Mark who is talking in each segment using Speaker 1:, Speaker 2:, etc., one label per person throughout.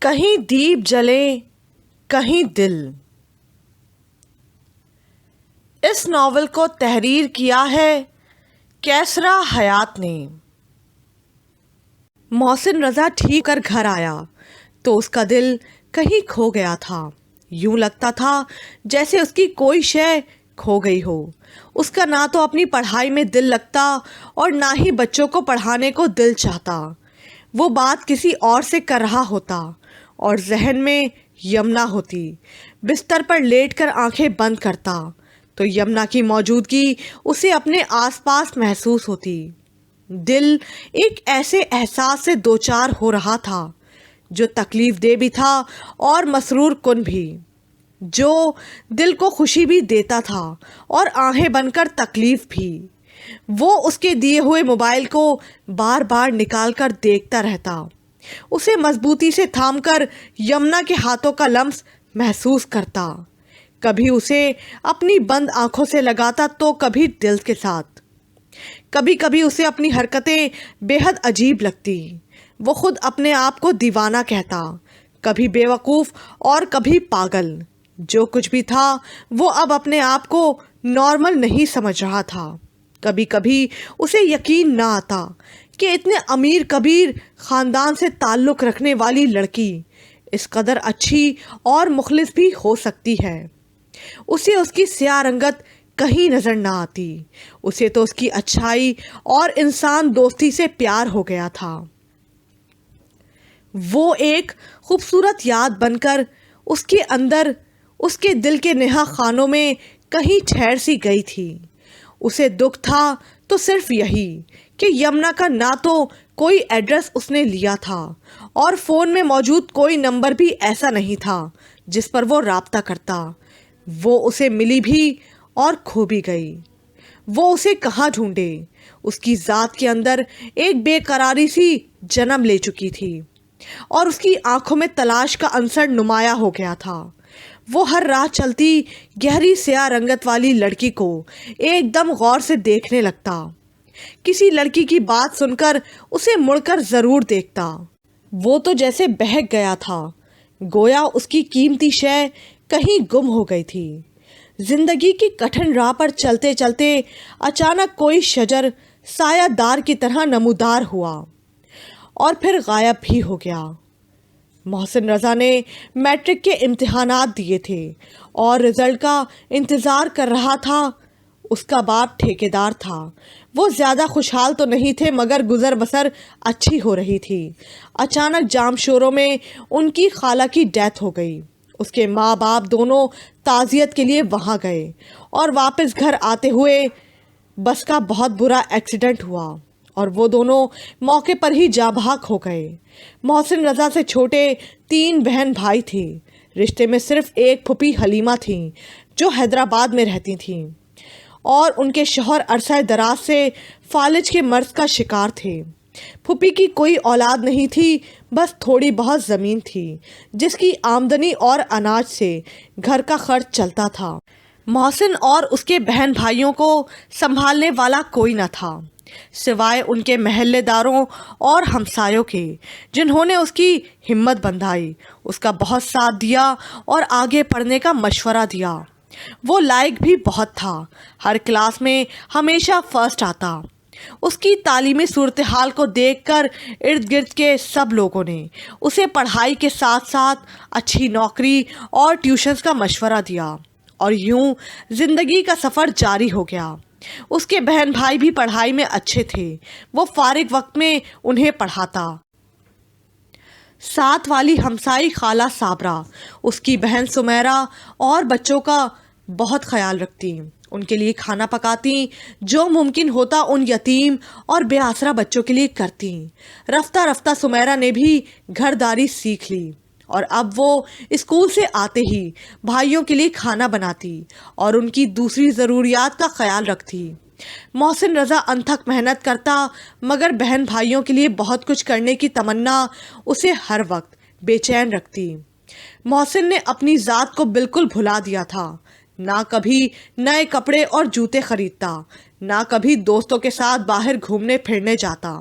Speaker 1: کہیں دیپ جلے کہیں دل۔ اس ناول کو تحریر کیا ہے کیسرا حیات نے۔ محسن رضا ٹھیک کر گھر آیا تو اس کا دل کہیں کھو گیا تھا۔ یوں لگتا تھا جیسے اس کی کوئی شے کھو گئی ہو۔ اس کا نہ تو اپنی پڑھائی میں دل لگتا اور نہ ہی بچوں کو پڑھانے کو دل چاہتا۔ وہ بات کسی اور سے کر رہا ہوتا اور ذہن میں یمنا ہوتی۔ بستر پر لیٹ کر آنکھیں بند کرتا تو یمنا کی موجودگی اسے اپنے آس پاس محسوس ہوتی۔ دل ایک ایسے احساس سے دوچار ہو رہا تھا جو تکلیف دہ بھی تھا اور مسرور کن بھی، جو دل کو خوشی بھی دیتا تھا اور آہیں بن کر تکلیف بھی۔ وہ اس کے دیے ہوئے موبائل کو بار بار نکال کر دیکھتا رہتا، اسے مضبوطی سے تھام کر یمنا کے ہاتھوں کا لمس محسوس کرتا، کبھی اسے اپنی بند آنکھوں سے لگاتا تو کبھی دل کے ساتھ۔ کبھی کبھی اسے اپنی حرکتیں بے حد عجیب لگتی۔ وہ خود اپنے آپ کو دیوانہ کہتا، کبھی بے وقوف اور کبھی پاگل۔ جو کچھ بھی تھا وہ اب اپنے آپ کو نارمل نہیں سمجھ رہا تھا۔ کبھی کبھی اسے یقین نہ آتا کہ اتنے امیر کبیر خاندان سے تعلق رکھنے والی لڑکی اس قدر اچھی اور مخلص بھی ہو سکتی ہے۔ اسے اس کی سیاہ رنگت کہیں نظر نہ آتی، اسے تو اس کی اچھائی اور انسان دوستی سے پیار ہو گیا تھا۔ وہ ایک خوبصورت یاد بن کر اس کے اندر، اس کے دل کے نہا خانوں میں کہیں ٹھہر سی گئی تھی۔ اسے دکھ تھا تو صرف یہی کہ یمنا کا نہ تو کوئی ایڈریس اس نے لیا تھا اور فون میں موجود کوئی نمبر بھی ایسا نہیں تھا جس پر وہ رابطہ کرتا۔ وہ اسے ملی بھی اور کھو بھی گئی۔ وہ اسے کہاں ڈھونڈے؟ اس کی ذات کے اندر ایک بے قراری سی جنم لے چکی تھی اور اس کی آنکھوں میں تلاش کا عنصر نمایاں ہو گیا تھا۔ وہ ہر راہ چلتی گہری سیاہ رنگت والی لڑکی کو ایک دم غور سے دیکھنے لگتا، کسی لڑکی کی بات سن کر اسے مڑ کر ضرور دیکھتا۔ وہ تو جیسے بہک گیا تھا، گویا اس کی قیمتی شے کہیں گم ہو گئی تھی۔ زندگی کی کٹھن راہ پر چلتے چلتے اچانک کوئی شجر سایہ دار کی طرح نمودار ہوا اور پھر غائب بھی ہو گیا۔ محسن رضا نے میٹرک کے امتحانات دیے تھے اور رزلٹ کا انتظار کر رہا تھا۔ اس کا باپ ٹھیکیدار تھا۔ وہ زیادہ خوشحال تو نہیں تھے مگر گزر بسر اچھی ہو رہی تھی۔ اچانک جام شوروں میں ان کی خالہ کی ڈیتھ ہو گئی۔ اس کے ماں باپ دونوں تعزیت کے لیے وہاں گئے اور واپس گھر آتے ہوئے بس کا بہت برا ایکسیڈنٹ ہوا اور وہ دونوں موقع پر ہی جاں بحق ہو گئے۔ محسن رضا سے چھوٹے 3 بہن بھائی تھے۔ رشتے میں صرف ایک پھوپھی حلیمہ تھیں جو حیدرآباد میں رہتی تھیں اور ان کے شوہر عرصہ دراز سے فالج کے مرض کا شکار تھے۔ پھوپھی کی کوئی اولاد نہیں تھی، بس تھوڑی بہت زمین تھی جس کی آمدنی اور اناج سے گھر کا خرچ چلتا تھا۔ محسن اور اس کے بہن بھائیوں کو سنبھالنے والا کوئی نہ تھا سوائے ان کے محلے داروں اور ہمسایوں کے، جنہوں نے اس کی ہمت بندھائی، اس کا بہت ساتھ دیا اور آگے پڑھنے کا مشورہ دیا۔ وہ لائق بھی بہت تھا، ہر کلاس میں ہمیشہ فرسٹ آتا۔ اس کی تعلیمی صورتحال کو دیکھ کر ارد گرد کے سب لوگوں نے اسے پڑھائی کے ساتھ ساتھ اچھی نوکری اور ٹیوشنز کا مشورہ دیا اور یوں زندگی کا سفر جاری ہو گیا۔ اس کے بہن بھائی بھی پڑھائی میں اچھے تھے، وہ فارغ وقت میں انہیں پڑھاتا۔ ساتھ والی ہمسائی خالہ صابرہ اس کی بہن سمیرہ اور بچوں کا بہت خیال رکھتی، ان کے لیے کھانا پکاتی، جو ممکن ہوتا ان یتیم اور بے آسرا بچوں کے لیے کرتی۔ رفتہ رفتہ سمیرہ نے بھی گھرداری سیکھ لی اور اب وہ اسکول سے آتے ہی بھائیوں کے لیے کھانا بناتی اور ان کی دوسری ضروریات کا خیال رکھتی۔ محسن رضا انتھک محنت کرتا مگر بہن بھائیوں کے لیے بہت کچھ کرنے کی تمنا اسے ہر وقت بے چین رکھتی۔ محسن نے اپنی ذات کو بالکل بھلا دیا تھا، نہ کبھی نئے کپڑے اور جوتے خریدتا، نہ کبھی دوستوں کے ساتھ باہر گھومنے پھرنے جاتا۔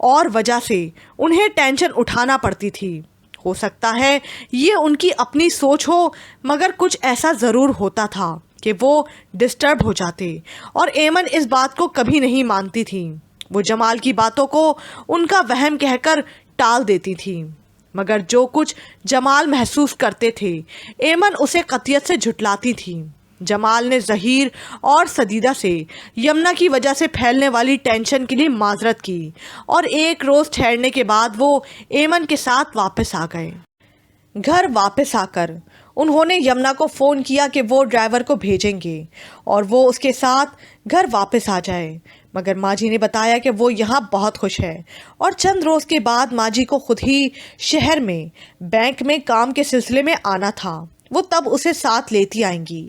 Speaker 1: اور وجہ سے انہیں ٹینشن اٹھانا پڑتی تھی۔ ہو سکتا ہے یہ ان کی اپنی سوچ ہو، مگر کچھ ایسا ضرور ہوتا تھا کہ وہ ڈسٹرب ہو جاتے، اور ایمن اس بات کو کبھی نہیں مانتی تھی۔ وہ جمال کی باتوں کو ان کا وہم کہہ کر ٹال دیتی تھی، مگر جو کچھ جمال محسوس کرتے تھے ایمن اسے قطعیت سے جھٹلاتی تھی۔ جمال نے ظہیر اور سدیدہ سے یمنا کی وجہ سے پھیلنے والی ٹینشن کے لیے معذرت کی، اور ایک روز ٹھہرنے کے بعد وہ ایمن کے ساتھ واپس آ گئے۔ گھر واپس آ کر انہوں نے یمنا کو فون کیا کہ وہ ڈرائیور کو بھیجیں گے اور وہ اس کے ساتھ گھر واپس آ جائے، مگر ماجی نے بتایا کہ وہ یہاں بہت خوش ہے، اور چند روز کے بعد ماجی کو خود ہی شہر میں بینک میں کام کے سلسلے میں آنا تھا، وہ تب اسے ساتھ لیتی آئیں گی۔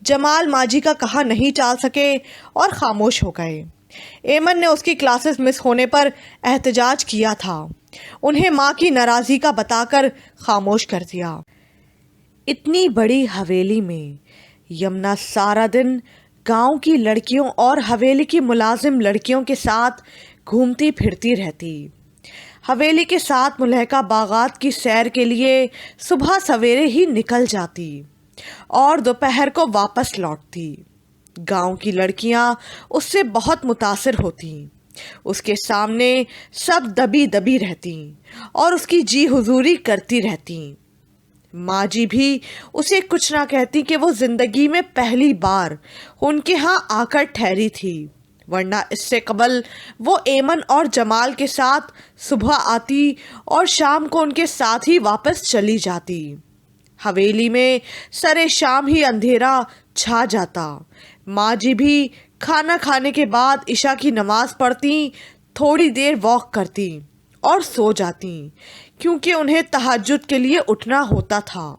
Speaker 1: جمال ماجی کا کہا نہیں ٹال سکے اور خاموش ہو گئے۔ ایمن نے اس کی کلاسز مس ہونے پر احتجاج کیا تھا، انہیں ماں کی ناراضی کا بتا کر خاموش کر دیا۔ اتنی بڑی حویلی میں یمنا سارا دن گاؤں کی لڑکیوں اور حویلی کی ملازم لڑکیوں کے ساتھ گھومتی پھرتی رہتی۔ حویلی کے ساتھ ملحقہ باغات کی سیر کے لیے صبح سویرے ہی نکل جاتی اور دوپہر کو واپس لوٹتی۔ گاؤں کی لڑکیاں اس سے بہت متاثر ہوتی، اس کے سامنے سب دبی دبی رہتی اور اس کی جی حضوری کرتی رہتی۔ ماں جی بھی اسے کچھ نہ کہتی کہ وہ زندگی میں پہلی بار ان کے ہاں آ کر ٹھہری تھی، ورنہ اس سے قبل وہ ایمن اور جمال کے ساتھ صبح آتی اور شام کو ان کے ساتھ ہی واپس چلی جاتی۔ حویلی میں سرے شام ہی اندھیرا چھا جاتا۔ ماں جی بھی کھانا کھانے کے بعد عشاء کی نماز پڑھتی، تھوڑی دیر واک کرتی اور سو جاتی، کیونکہ انہیں تہجد کے لیے اٹھنا ہوتا تھا،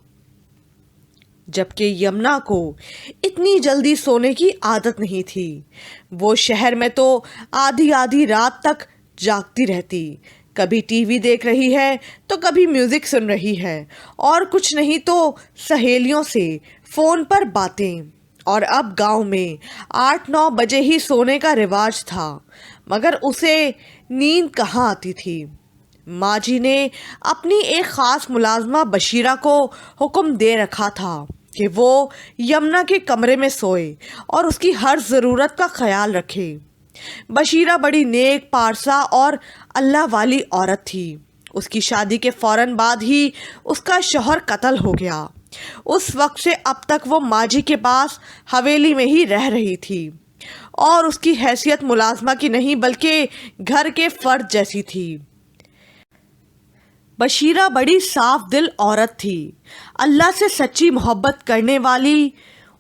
Speaker 1: جبکہ یمنا کو اتنی جلدی سونے کی عادت نہیں تھی۔ وہ شہر میں تو آدھی آدھی رات تک جاگتی رہتی، کبھی ٹی وی دیکھ رہی ہے تو کبھی میوزک سن رہی ہے، اور کچھ نہیں تو سہیلیوں سے فون پر باتیں۔ اور اب گاؤں میں 8-9 بجے ہی سونے کا رواج تھا، مگر اسے نیند کہاں آتی تھی۔ ماں جی نے اپنی ایک خاص ملازمہ بشیرہ کو حکم دے رکھا تھا کہ وہ یمنا کے کمرے میں سوئے اور اس کی ہر ضرورت کا خیال رکھے۔ بشیرہ بڑی نیک پارسا اور اللہ والی عورت تھی۔ اس کی شادی کے فوراً بعد ہی اس کا شوہر قتل ہو گیا۔ اس وقت سے اب تک وہ ماں جی کے پاس حویلی میں ہی رہ رہی تھی، اور اس کی حیثیت ملازمہ کی نہیں بلکہ گھر کے فرد جیسی تھی۔ بشیرہ بڑی صاف دل عورت تھی، اللہ سے سچی محبت کرنے والی۔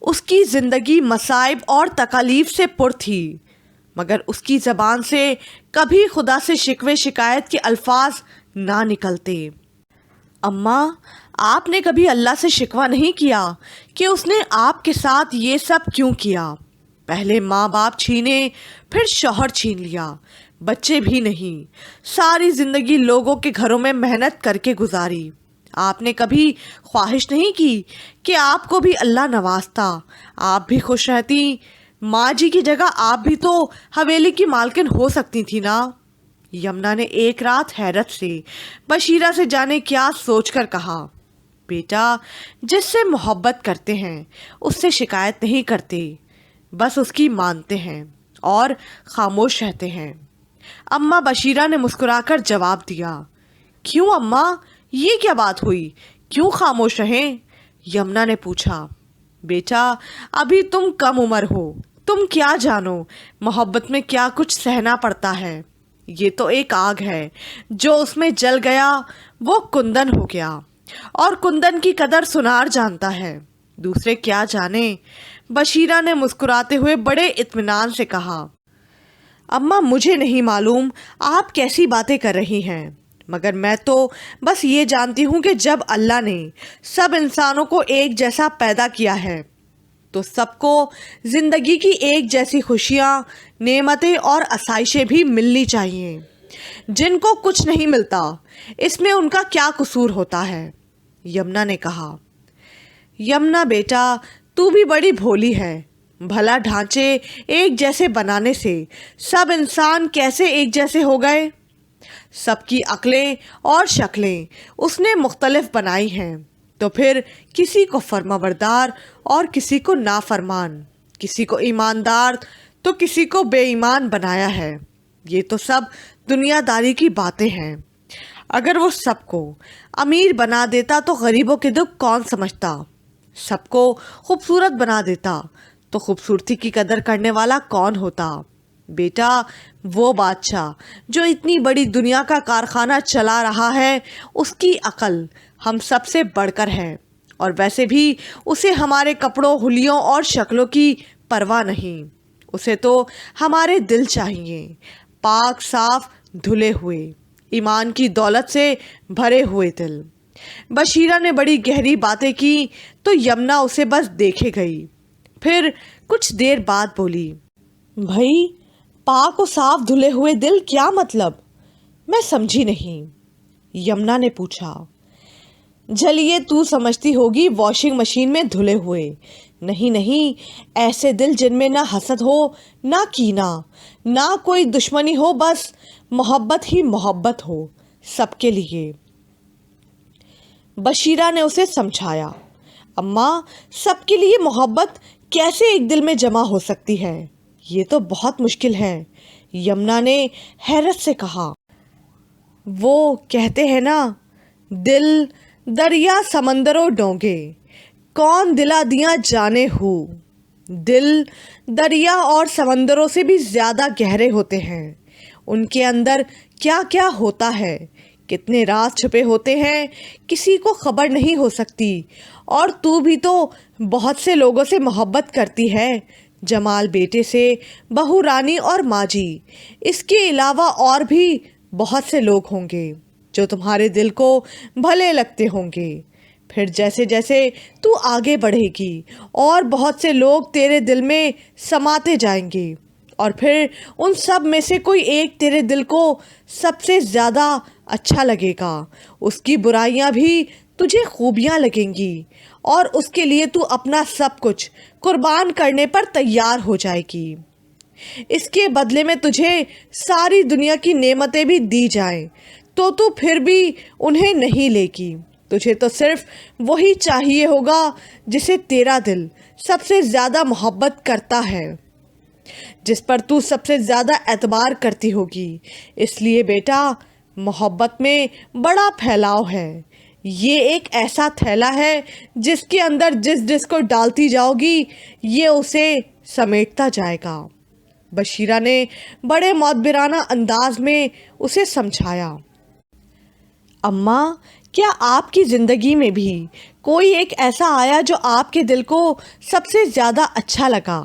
Speaker 1: اس کی زندگی مصائب اور تکالیف سے پر تھی، مگر اس کی زبان سے کبھی خدا سے شکوے شکایت کے الفاظ نہ نکلتے۔ اماں، آپ نے کبھی اللہ سے شکوہ نہیں کیا کہ اس نے آپ کے ساتھ یہ سب کیوں کیا؟ پہلے ماں باپ چھینے، پھر شوہر چھین لیا، بچے بھی نہیں، ساری زندگی لوگوں کے گھروں میں محنت کر کے گزاری۔ آپ نے کبھی خواہش نہیں کی کہ آپ کو بھی اللہ نوازتا، آپ بھی خوش رہتی؟ ماں جی کی جگہ آپ بھی تو حویلی کی مالکن ہو سکتی تھی نا؟ یمنا نے ایک رات حیرت سے بشیرہ سے جانے کیا سوچ کر کہا، بیٹا، جس سے محبت کرتے ہیں اس سے شکایت نہیں کرتے، بس اس کی مانتے ہیں اور خاموش رہتے ہیں۔ اماں بشیرہ نے مسکرا کر جواب دیا، کیوں اماں، یہ کیا بات ہوئی، کیوں خاموش رہیں؟ یمنا نے پوچھا، بیٹا، ابھی تم کم عمر ہو، تم کیا جانو محبت میں کیا کچھ سہنا پڑتا ہے۔ یہ تو ایک آگ ہے، جو اس میں جل گیا وہ کندن ہو گیا، اور کندن کی قدر سنار جانتا ہے، دوسرے کیا جانے۔ بشیرہ نے مسکراتے ہوئے بڑے اطمینان سے کہا، اماں، مجھے نہیں معلوم آپ کیسی باتیں کر رہی ہیں، مگر میں تو بس یہ جانتی ہوں کہ جب اللہ نے سب انسانوں کو ایک جیسا پیدا کیا ہے تو سب کو زندگی کی ایک جیسی خوشیاں، نعمتیں اور آسائشیں بھی ملنی چاہیے۔ جن کو کچھ نہیں ملتا، اس میں ان کا کیا قصور ہوتا ہے؟ یمنا نے کہا۔ یمنا بیٹا، تو بھی بڑی بھولی ہے، بھلا ڈھانچے ایک جیسے بنانے سے سب انسان کیسے ایک جیسے ہو گئے؟ سب کی عقلیں اور شکلیں اس نے مختلف بنائی ہیں، تو پھر کسی کو فرمانبردار اور کسی کو نافرمان، کسی کو ایماندار تو کسی کو بے ایمان بنایا ہے۔ یہ تو سب دنیا داری کی باتیں ہیں۔ اگر وہ سب کو امیر بنا دیتا تو غریبوں کے دکھ کون سمجھتا؟ سب کو خوبصورت بنا دیتا تو خوبصورتی کی قدر کرنے والا کون ہوتا؟ بیٹا، وہ بادشاہ جو اتنی بڑی دنیا کا کارخانہ چلا رہا ہے، اس کی عقل ہم سب سے بڑھ کر ہے، اور ویسے بھی اسے ہمارے کپڑوں، حلیوں اور شکلوں کی پرواہ نہیں۔ اسے تو ہمارے دل چاہیے، پاک صاف دھلے ہوئے، ایمان کی دولت سے بھرے ہوئے دل۔ بشیرہ نے بڑی گہری باتیں کی تو یمنا اسے بس دیکھے گئی، پھر کچھ دیر بعد بولی، بھائی، پاک و صاف دھلے ہوئے دل کیا مطلب؟ میں سمجھی نہیں۔ یمنا نے پوچھا۔ جلیے تو سمجھتی ہوگی واشنگ مشین میں دھلے ہوئے۔ نہیں نہیں، ایسے دل جن میں نہ حسد ہو، نہ کینہ، نہ کوئی دشمنی ہو، بس محبت ہی محبت ہو سب کے لیے۔ بشیرہ نے اسے سمجھایا، اماں، سب کے لیے محبت کیسے ایک دل میں جمع ہو سکتی ہے؟ یہ تو بہت مشکل ہے۔ یمنا نے حیرت سے کہا۔ وہ کہتے ہیں نا، دل دریا سمندروں ڈونگے، کون دلا دیاں جانے ہو۔ دل دریا اور سمندروں سے بھی زیادہ گہرے ہوتے ہیں۔ ان کے اندر کیا کیا ہوتا ہے، کتنے راز چھپے ہوتے ہیں، کسی کو خبر نہیں ہو سکتی۔ اور تو بھی تو بہت سے لوگوں سے محبت کرتی ہے، جمال بیٹے سے، بہو رانی اور ماں جی، اس کے علاوہ اور بھی بہت سے لوگ ہوں گے جو تمہارے دل کو بھلے لگتے ہوں گے۔ پھر جیسے جیسے تو آگے بڑھے گی اور بہت سے لوگ تیرے دل میں سماتے جائیں گے، اور پھر ان سب میں سے کوئی ایک تیرے دل کو سب سے زیادہ اچھا لگے گا، اس کی برائیاں بھی تجھے خوبیاں لگیں گی، اور اس کے لیے تو اپنا سب کچھ قربان کرنے پر تیار ہو جائے گی۔ اس کے بدلے میں تجھے ساری دنیا کی نعمتیں بھی دی جائیں تو پھر بھی انہیں نہیں لے گی۔ تجھے تو صرف وہی چاہیے ہوگا جسے تیرا دل سب سے زیادہ محبت کرتا ہے، جس پر تو سب سے زیادہ اعتبار کرتی ہوگی۔ اس لیے بیٹا، محبت میں بڑا پھیلاؤ ہے۔ یہ ایک ایسا تھیلا ہے جس کے اندر جس کو ڈالتی جاؤ گی، یہ اسے سمیٹتا جائے گا۔ بشیرہ نے بڑے معتبرانہ انداز میں اسے سمجھایا۔ اماں، کیا آپ کی زندگی میں بھی کوئی ایک ایسا آیا جو آپ کے دل کو سب سے زیادہ اچھا لگا؟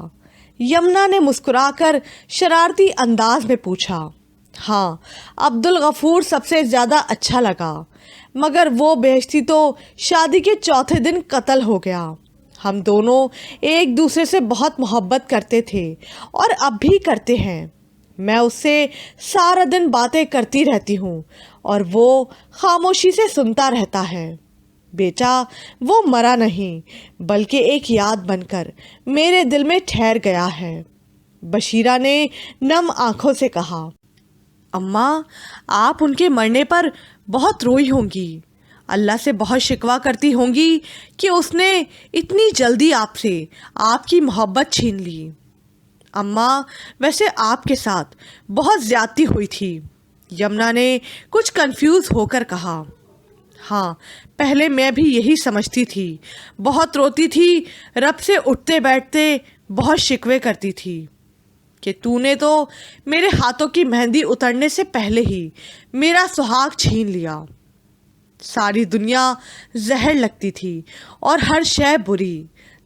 Speaker 1: یمنا نے مسکرا کر شرارتی انداز میں پوچھا۔ ہاں، عبدالغفور سب سے زیادہ اچھا لگا، مگر وہ بہشتی تو شادی کے چوتھے دن قتل ہو گیا۔ ہم دونوں ایک دوسرے سے بہت محبت کرتے تھے اور اب بھی کرتے ہیں۔ میں اس سے سارا دن باتیں کرتی رہتی ہوں اور وہ خاموشی سے سنتا رہتا ہے۔ بیٹا، وہ مرا نہیں بلکہ ایک یاد بن کر میرے دل میں ٹھہر گیا ہے۔ بشیرہ نے نم آنکھوں سے کہا۔ اماں، آپ ان کے مرنے پر بہت روئی ہوں گی، اللہ سے بہت شکوہ کرتی ہوں گی کہ اس نے اتنی جلدی آپ سے آپ کی محبت چھین لی۔ اماں، ویسے آپ کے ساتھ بہت زیادتی ہوئی تھی، یمنا نے کچھ کنفیوز ہو کر کہا۔ ہاں، پہلے میں بھی یہی سمجھتی تھی، بہت روتی تھی، رب سے اٹھتے بیٹھتے بہت شکوے کرتی تھی کہ تو نے تو میرے ہاتھوں کی مہندی اترنے سے پہلے ہی میرا سہاگ چھین لیا۔ ساری دنیا زہر لگتی تھی اور ہر شے بری،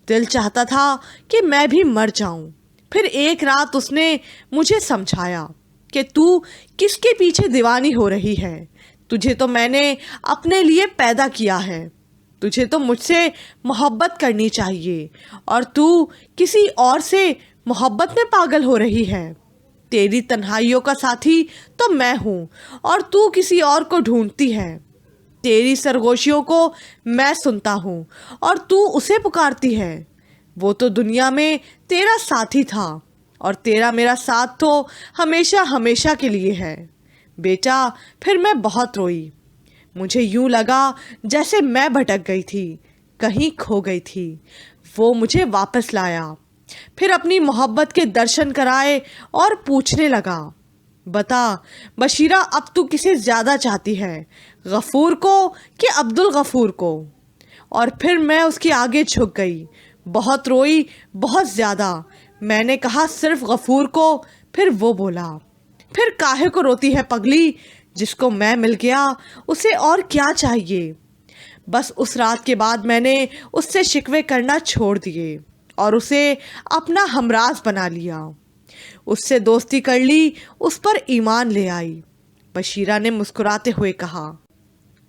Speaker 1: دل چاہتا تھا کہ میں بھی مر جاؤں۔ پھر ایک رات اس نے مجھے سمجھایا کہ تو کس کے پیچھے دیوانی ہو رہی ہے، تجھے تو میں نے اپنے لیے پیدا کیا ہے، تجھے تو مجھ سے محبت کرنی چاہیے، اور تو کسی اور سے محبت میں پاگل ہو رہی ہے۔ تیری تنہائیوں کا ساتھی تو میں ہوں اور تو کسی اور کو ڈھونڈتی ہے۔ تیری سرگوشیوں کو میں سنتا ہوں اور تو اسے پکارتی ہے۔ وہ تو دنیا میں تیرا ساتھی تھا اور تیرا میرا ساتھ تو ہمیشہ ہمیشہ کے لیے ہے۔ بیٹا پھر میں بہت روئی. مجھے یوں لگا جیسے میں بھٹک گئی تھی, کہیں کھو گئی تھی. وہ مجھے واپس لایا, پھر اپنی محبت کے درشن کرائے اور پوچھنے لگا, بتا بشیرہ اب تو کسے زیادہ چاہتی ہے, غفور کو کہ عبدالغفور کو؟ اور پھر میں اس کے آگے جھک گئی, بہت روئی, بہت زیادہ. میں نے کہا صرف غفور کو. پھر وہ بولا, پھر کاہے کو روتی ہے پگلی, جس کو میں مل گیا اسے اور کیا چاہیے. بس اس رات کے بعد میں نے اس سے شکوے کرنا چھوڑ دیے اور اسے اپنا ہمراز بنا لیا. اس سے دوستی کر لی, اس پر ایمان لے آئی. بشیرہ نے مسکراتے ہوئے کہا,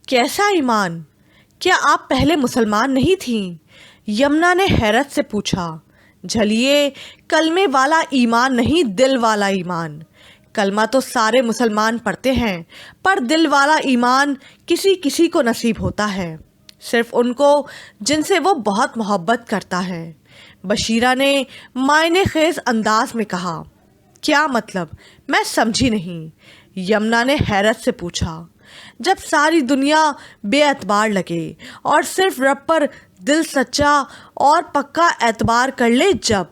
Speaker 1: کیسا ایمان؟ کیا آپ پہلے مسلمان نہیں تھیں؟ یمنا نے حیرت سے پوچھا. جھلیے, کلمے والا ایمان نہیں, دل والا ایمان. کلمہ تو سارے مسلمان پڑھتے ہیں, پر دل والا ایمان کسی کسی کو نصیب ہوتا ہے, صرف ان کو جن سے وہ بہت محبت کرتا ہے. بشیرہ نے معنی خیز انداز میں کہا. کیا مطلب؟ میں سمجھی نہیں. یمنا نے حیرت سے پوچھا. جب ساری دنیا بے اعتبار لگے اور صرف رب پر دل سچا اور پکا اعتبار کر لے, جب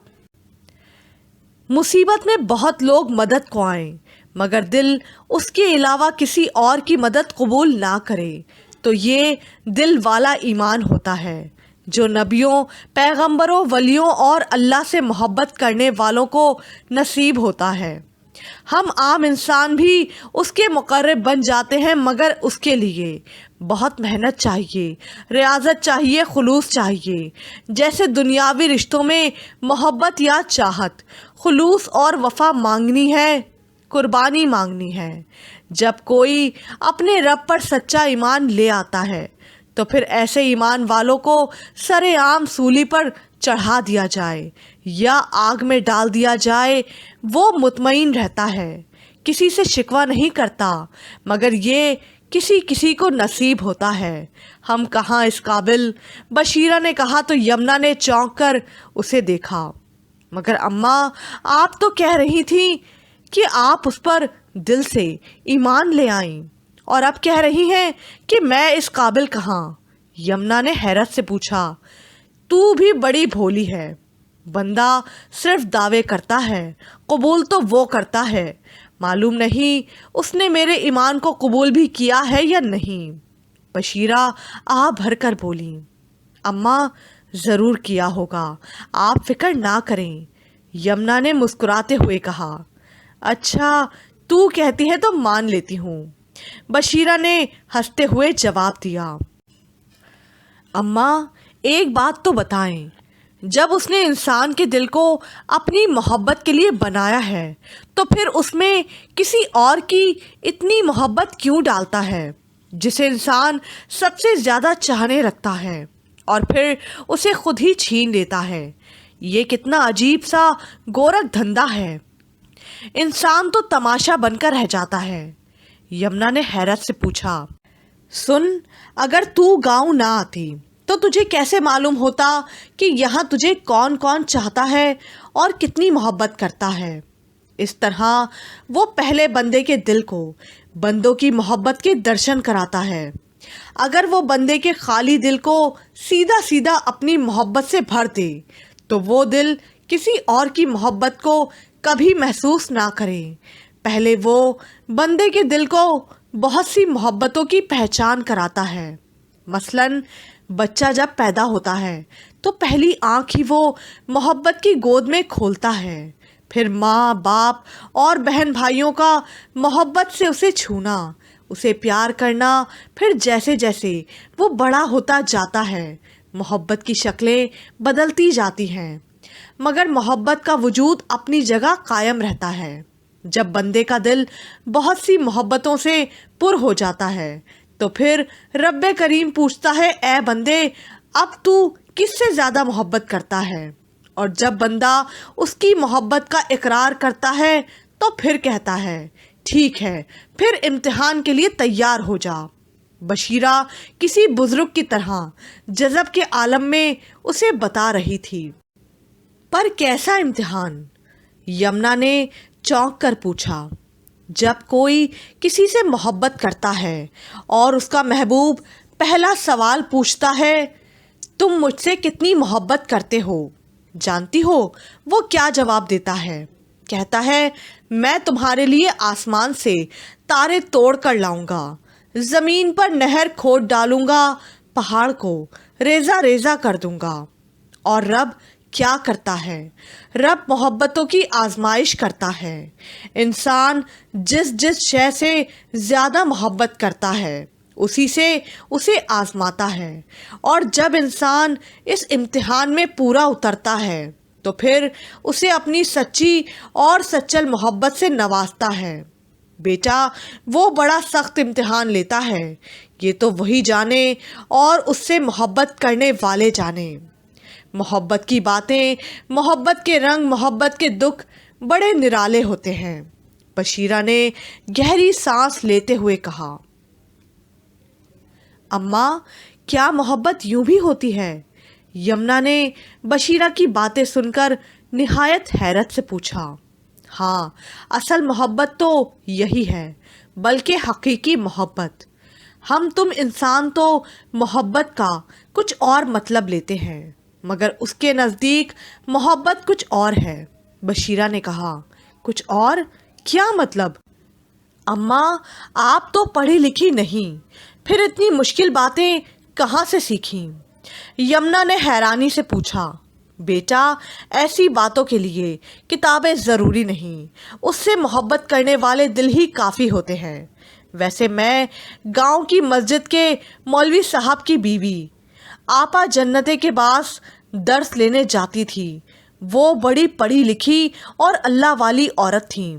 Speaker 1: مصیبت میں بہت لوگ مدد کو آئیں مگر دل اس کے علاوہ کسی اور کی مدد قبول نہ کرے, تو یہ دل والا ایمان ہوتا ہے جو نبیوں, پیغمبروں, ولیوں اور اللہ سے محبت کرنے والوں کو نصیب ہوتا ہے. ہم عام انسان بھی اس کے مقرب بن جاتے ہیں, مگر اس کے لیے بہت محنت چاہیے, ریاضت چاہیے, خلوص چاہیے. جیسے دنیاوی رشتوں میں محبت یا چاہت, خلوص اور وفا مانگنی ہے, قربانی مانگنی ہے. جب کوئی اپنے رب پر سچا ایمان لے آتا ہے تو پھر ایسے ایمان والوں کو سرے عام سولی پر چڑھا دیا جائے یا آگ میں ڈال دیا جائے, وہ مطمئن رہتا ہے, کسی سے شکوہ نہیں کرتا, مگر یہ کسی کسی کو نصیب ہوتا ہے. ہم کہاں اس قابل؟ بشیرہ نے کہا تو یمنا نے چونک کر اسے دیکھا. مگر اماں, آپ تو کہہ رہی تھیں کہ آپ اس پر دل سے ایمان لے آئیں, اور اب کہہ رہی ہیں کہ میں اس قابل کہاں؟ یمنا نے حیرت سے پوچھا. تو بھی بڑی بھولی ہے. بندہ صرف دعوے کرتا ہے, قبول تو وہ کرتا ہے. معلوم نہیں اس نے میرے ایمان کو قبول بھی کیا ہے یا نہیں. بشیرہ آہ بھر کر بولی, اماں ضرور کیا ہوگا, آپ فکر نہ کریں. یمنا نے مسکراتے ہوئے کہا. اچھا تو کہتی ہے تو مان لیتی ہوں. بشیرہ نے ہنستے ہوئے جواب دیا. اماں ایک بات تو بتائیں, جب اس نے انسان کے دل کو اپنی محبت کے لیے بنایا ہے تو پھر اس میں کسی اور کی اتنی محبت کیوں ڈالتا ہے جسے انسان سب سے زیادہ چاہنے رکھتا ہے, اور پھر اسے خود ہی چھین لیتا ہے؟ یہ کتنا عجیب سا گورکھ دھندا ہے. انسان تو تماشا بن کر رہ جاتا ہے. یمنا نے حیرت سے پوچھا. سن, اگر تو گاؤں نہ آتی تو تجھے کیسے معلوم ہوتا کہ یہاں تجھے کون کون چاہتا ہے اور کتنی محبت کرتا ہے؟ اس طرح وہ پہلے بندے کے دل کو بندوں کی محبت کے درشن کراتا ہے. اگر وہ بندے کے خالی دل کو سیدھا سیدھا اپنی محبت سے بھر دے تو وہ دل کسی اور کی محبت کو کبھی محسوس نہ کرے. پہلے وہ بندے کے دل کو بہت سی محبتوں کی پہچان کراتا ہے. مثلاً بچہ جب پیدا ہوتا ہے تو پہلی آنکھ ہی وہ محبت کی گود میں کھولتا ہے. پھر ماں, باپ اور بہن بھائیوں کا محبت سے اسے چھونا, اسے پیار کرنا. پھر جیسے جیسے وہ بڑا ہوتا جاتا ہے محبت کی شکلیں بدلتی جاتی ہیں, مگر محبت کا وجود اپنی جگہ قائم رہتا ہے. جب بندے کا دل بہت سی محبتوں سے پر ہو جاتا ہے تو پھر رب کریم پوچھتا ہے, اے بندے اب تو کس سے زیادہ محبت کرتا ہے؟ اور جب بندہ اس کی محبت کا اقرار کرتا ہے تو پھر کہتا ہے, ٹھیک ہے پھر امتحان کے لیے تیار ہو جا. بشیرہ کسی بزرگ کی طرح جذب کے عالم میں اسے بتا رہی تھی. پر کیسا امتحان؟ یمنا نے چونک کر پوچھا. جب کوئی کسی سے محبت کرتا ہے اور اس کا محبوب پہلا سوال پوچھتا ہے تم مجھ سے کتنی محبت کرتے ہو، جانتی ہو وہ کیا جواب دیتا ہے؟ کہتا ہے میں تمہارے لیے آسمان سے تارے توڑ کر لاؤں گا، زمین پر نہر کھود ڈالوں گا، پہاڑ کو ریزہ ریزہ کر دوں گا۔ اور رب کیا کرتا ہے؟ رب محبتوں کی آزمائش کرتا ہے۔ انسان جس جس شے سے زیادہ محبت کرتا ہے اسی سے اسے آزماتا ہے، اور جب انسان اس امتحان میں پورا اترتا ہے تو پھر اسے اپنی سچی اور سچل محبت سے نوازتا ہے۔ بیٹا وہ بڑا سخت امتحان لیتا ہے، یہ تو وہی جانے اور اس سے محبت کرنے والے جانے۔ محبت کی باتیں، محبت کے رنگ، محبت کے دکھ بڑے نرالے ہوتے ہیں۔ بشیرہ نے گہری سانس لیتے ہوئے کہا، اماں کیا محبت یوں بھی ہوتی ہے؟ یمنا نے بشیرہ کی باتیں سن کر نہایت حیرت سے پوچھا۔ ہاں، اصل محبت تو یہی ہے، بلکہ حقیقی محبت۔ ہم تم انسان تو محبت کا کچھ اور مطلب لیتے ہیں، مگر اس کے نزدیک محبت کچھ اور ہے۔ بشیرہ نے کہا، کچھ اور؟ کیا مطلب؟ اماں آپ تو پڑھی لکھی نہیں، پھر اتنی مشکل باتیں کہاں سے سیکھیں؟ یمنا نے حیرانی سے پوچھا۔ بیٹا ایسی باتوں کے لیے کتابیں ضروری نہیں، اس سے محبت کرنے والے دل ہی کافی ہوتے ہیں۔ ویسے میں گاؤں کی مسجد کے مولوی صاحب کی بیوی آپا جنتے کے پاس درس لینے جاتی تھی۔ وہ بڑی پڑھی لکھی اور اللہ والی عورت تھیں۔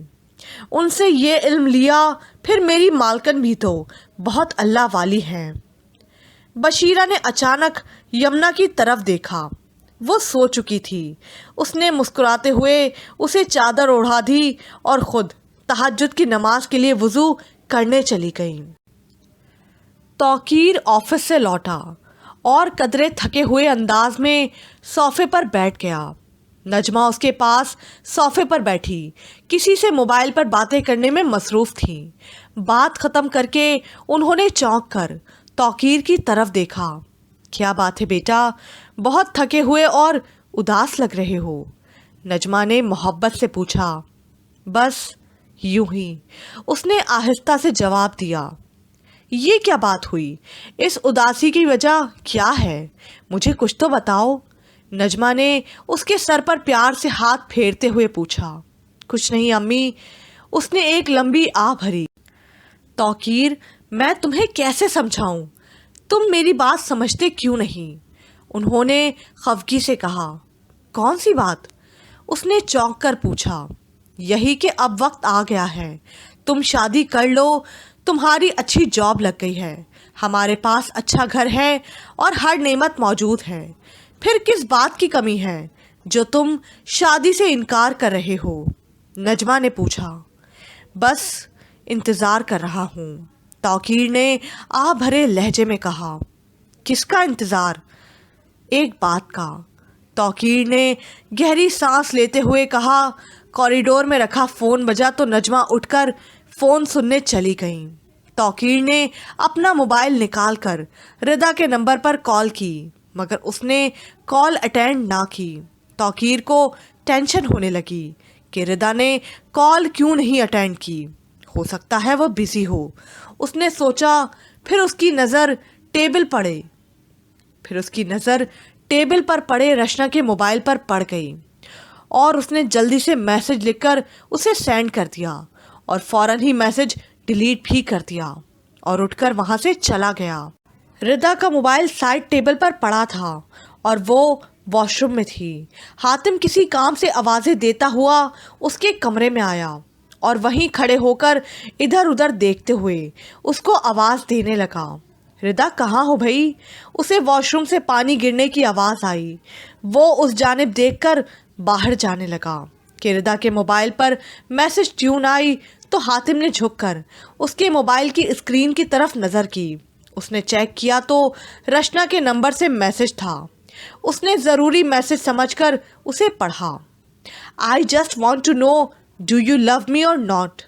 Speaker 1: ان سے یہ علم لیا، پھر میری مالکن بھی تو بہت اللہ والی ہیں۔ بشیرہ نے اچانک یمنا کی طرف دیکھا، وہ سو چکی تھی۔ اس نے مسکراتے ہوئے اسے چادر اوڑھا دی اور خود تہجد کی نماز کے لیے وضو کرنے چلی گئی۔ توقیر آفس سے لوٹا اور قدرے تھکے ہوئے انداز میں صوفے پر بیٹھ گیا۔ نجمہ اس کے پاس صوفے پر بیٹھی کسی سے موبائل پر باتیں کرنے میں مصروف تھی۔ بات ختم کر کے انہوں نے چونک کر توقیر کی طرف دیکھا۔ کیا بات ہے بیٹا، بہت تھکے ہوئے اور اداس لگ رہے ہو؟ نجمہ نے محبت سے پوچھا۔ بس یوں ہی، اس نے آہستہ سے جواب دیا۔ یہ کیا بات ہوئی؟ اس اداسی کی وجہ کیا ہے؟ مجھے کچھ تو بتاؤ۔ نجمہ نے اس کے سر پر پیار سے ہاتھ پھیرتے ہوئے پوچھا۔ کچھ نہیں امی، اس نے ایک لمبی آہ بھری۔ توقیر میں تمہیں کیسے سمجھاؤں؟ تم میری بات سمجھتے کیوں نہیں؟ انہوں نے خفگی سے کہا۔ کون سی بات؟ اس نے چونک کر پوچھا۔ یہی کہ اب وقت آ گیا ہے، تم شادی کر لو، تمہاری اچھی جاب لگ گئی ہے، ہمارے پاس اچھا گھر ہے اور ہر نعمت موجود ہے، پھر کس بات کی کمی ہے جو تم شادی سے انکار کر رہے ہو؟ نجمہ نے پوچھا۔ بس انتظار کر رہا ہوں، توقیر نے آہ بھرے لہجے میں کہا۔ کس کا انتظار؟ ایک بات کا۔ توقیر نے گہری سانس لیتے ہوئے کہا۔ کوریڈور میں رکھا فون بجا تو نجمہ اٹھ کر فون سننے چلی گئیں۔ توقیر نے اپنا موبائل نکال کر ردا کے نمبر پر کال کی، مگر اس نے کال اٹینڈ نہ کی۔ توقیر کو ٹینشن ہونے لگی کہ ردا نے کال کیوں نہیں اٹینڈ کی، ہو سکتا ہے وہ بزی ہو۔ اس نے سوچا، پھر اس کی نظر ٹیبل پر پڑے رشنا کے موبائل پر پڑ گئی، اور اس نے جلدی سے میسج لکھ کر اسے سینڈ کر دیا اور فوراً ہی میسج ڈیلیٹ بھی کر دیا اور اٹھ کر وہاں سے چلا گیا۔ ردا کا موبائل سائڈ ٹیبل پر پڑا تھا اور وہ واش روم میں تھی۔ حاتم کسی کام سے آوازیں دیتا ہوا اس کے کمرے میں آیا اور وہیں کھڑے ہو کر ادھر ادھر دیکھتے ہوئے اس کو آواز دینے لگا۔ ردا کہاں ہو بھائی؟ اسے واش روم سے پانی گرنے کی آواز آئی۔ وہ اس جانب دیکھ کر باہر جانے لگا کہ ردا کے موبائل پر میسج ٹیون آئی تو حاتم نے جھک کر اس کے موبائل کی اسکرین کی طرف نظر کی۔ اس نے چیک کیا تو رشنا کے نمبر سے میسج تھا۔ اس نے ضروری میسج سمجھ کر اسے پڑھا۔ I just want to know, do you love me or not؟